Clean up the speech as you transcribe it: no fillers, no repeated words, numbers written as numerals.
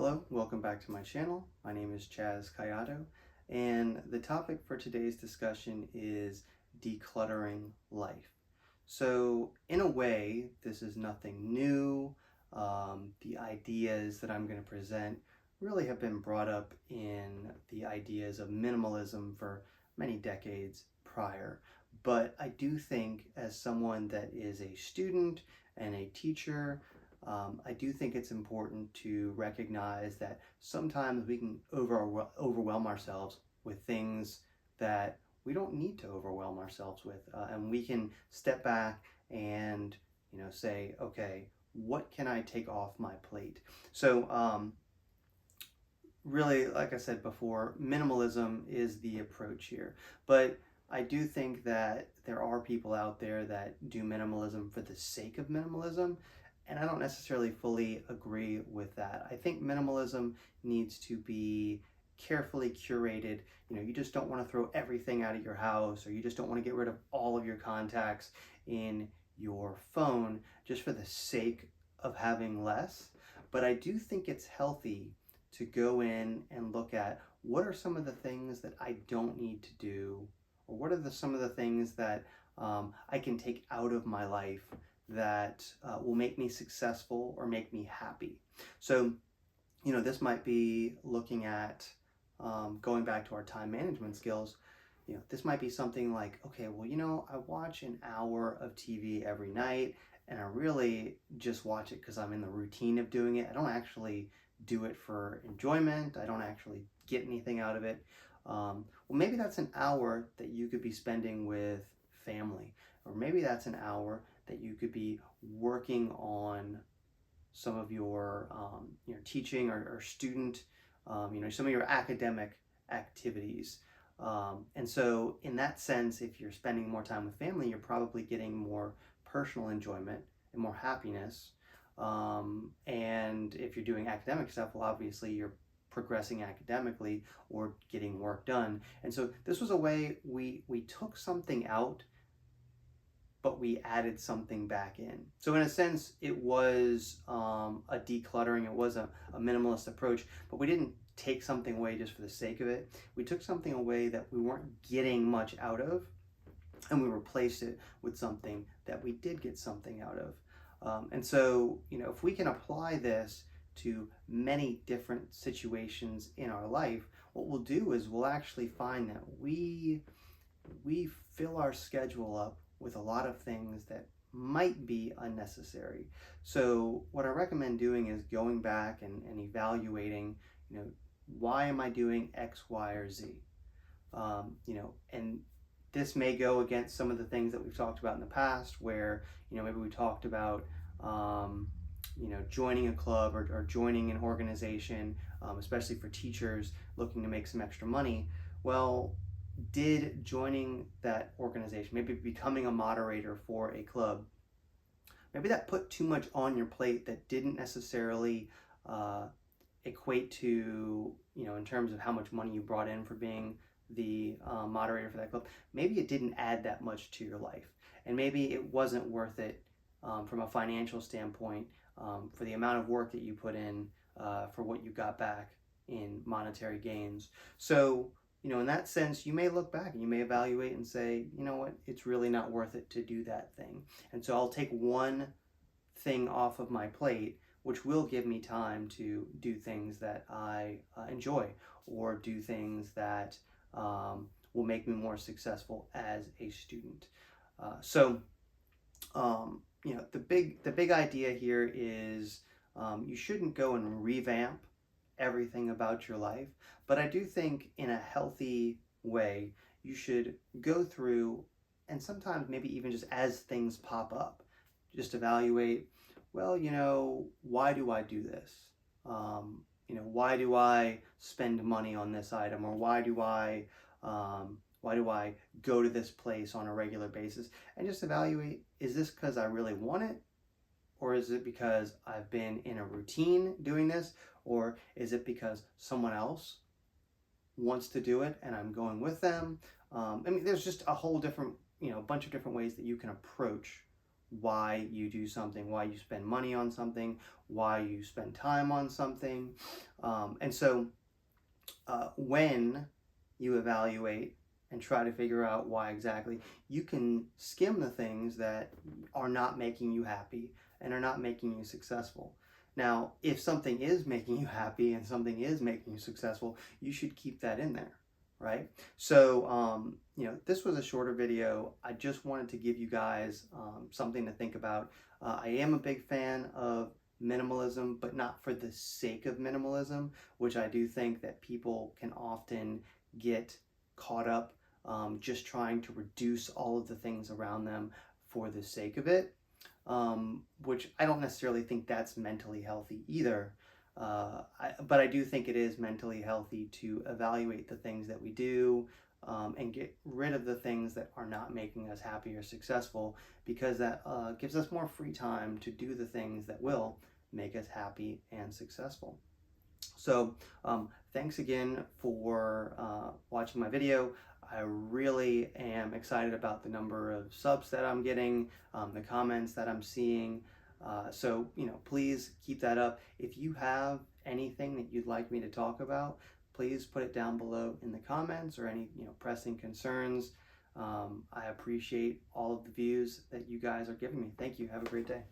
Hello, welcome back to my channel. My name is Chaz Kayato, and the topic for today's discussion is decluttering life. So, in a way, this is nothing new. The ideas that I'm going to present really have been brought up in the ideas of minimalism for many decades prior. But I do think, as someone that is a student and a teacher, I do think it's important to recognize that sometimes we can overwhelm ourselves with things that we don't need to overwhelm ourselves with, and we can step back and say, okay, what can I take off my plate? So really, like I said before, minimalism is the approach here, but I do think that there are people out there that do minimalism for the sake of minimalism, and I don't necessarily fully agree with that. I think minimalism needs to be carefully curated. You just don't want to throw everything out of your house, or you just don't want to get rid of all of your contacts in your phone just for the sake of having less. But I do think it's healthy to go in and look at what are some of the things that I don't need to do, or what are some of the things that I can take out of my life that will make me successful or make me happy. So, this might be looking at going back to our time management skills. This might be something like, okay, well, I watch an hour of TV every night, and I really just watch it because I'm in the routine of doing it. I don't actually do it for enjoyment. I don't actually get anything out of it. Well, maybe that's an hour that you could be spending with family, or maybe that's an hour that you could be working on some of your teaching or student, some of your academic activities. And so in that sense, if you're spending more time with family, you're probably getting more personal enjoyment and more happiness. And if you're doing academic stuff, well, obviously you're progressing academically or getting work done. And so this was a way we took something out, but we added something back in. So in a sense, it was a decluttering. It was a minimalist approach, but we didn't take something away just for the sake of it. We took something away that we weren't getting much out of, and we replaced it with something that we did get something out of. And so, if we can apply this to many different situations in our life, what we'll do is we'll actually find that we fill our schedule up with a lot of things that might be unnecessary. So what I recommend doing is going back and evaluating, why am I doing X, Y, or Z? And this may go against some of the things that we've talked about in the past, where, maybe we talked about, joining a club or joining an organization, especially for teachers looking to make some extra money. Well, did joining that organization, maybe becoming a moderator for a club, maybe that put too much on your plate that didn't necessarily equate to, in terms of how much money you brought in for being the moderator for that club. Maybe it didn't add that much to your life, and maybe it wasn't worth it from a financial standpoint, for the amount of work that you put in, for what you got back in monetary gains. So, in that sense, you may look back and you may evaluate and say, you know what, it's really not worth it to do that thing. And so I'll take one thing off of my plate, which will give me time to do things that I enjoy, or do things that will make me more successful as a student. The big idea here is you shouldn't go and revamp everything about your life, but I do think in a healthy way you should go through, and sometimes maybe even just as things pop up, just evaluate, well, why do I do this? Why do I spend money on this item, or why do I go to this place on a regular basis? And just evaluate, is this because I really want it? Or is it because I've been in a routine doing this? Or is it because someone else wants to do it and I'm going with them? There's just a whole different, bunch of different ways that you can approach why you do something, why you spend money on something, why you spend time on something. When you evaluate and try to figure out why exactly, you can skim the things that are not making you happy and are not making you successful. Now, if something is making you happy and something is making you successful, you should keep that in there, right? So, this was a shorter video. I just wanted to give you guys something to think about. I am a big fan of minimalism, but not for the sake of minimalism, which I do think that people can often get caught up just trying to reduce all of the things around them for the sake of it, which I don't necessarily think that's mentally healthy either. But I do think it is mentally healthy to evaluate the things that we do and get rid of the things that are not making us happy or successful, because that gives us more free time to do the things that will make us happy and successful. So thanks again for watching my video. I really am excited about the number of subs that I'm getting, the comments that I'm seeing. So, please keep that up. If you have anything that you'd like me to talk about, please put it down below in the comments, or any, pressing concerns. I appreciate all of the views that you guys are giving me. Thank you. Have a great day.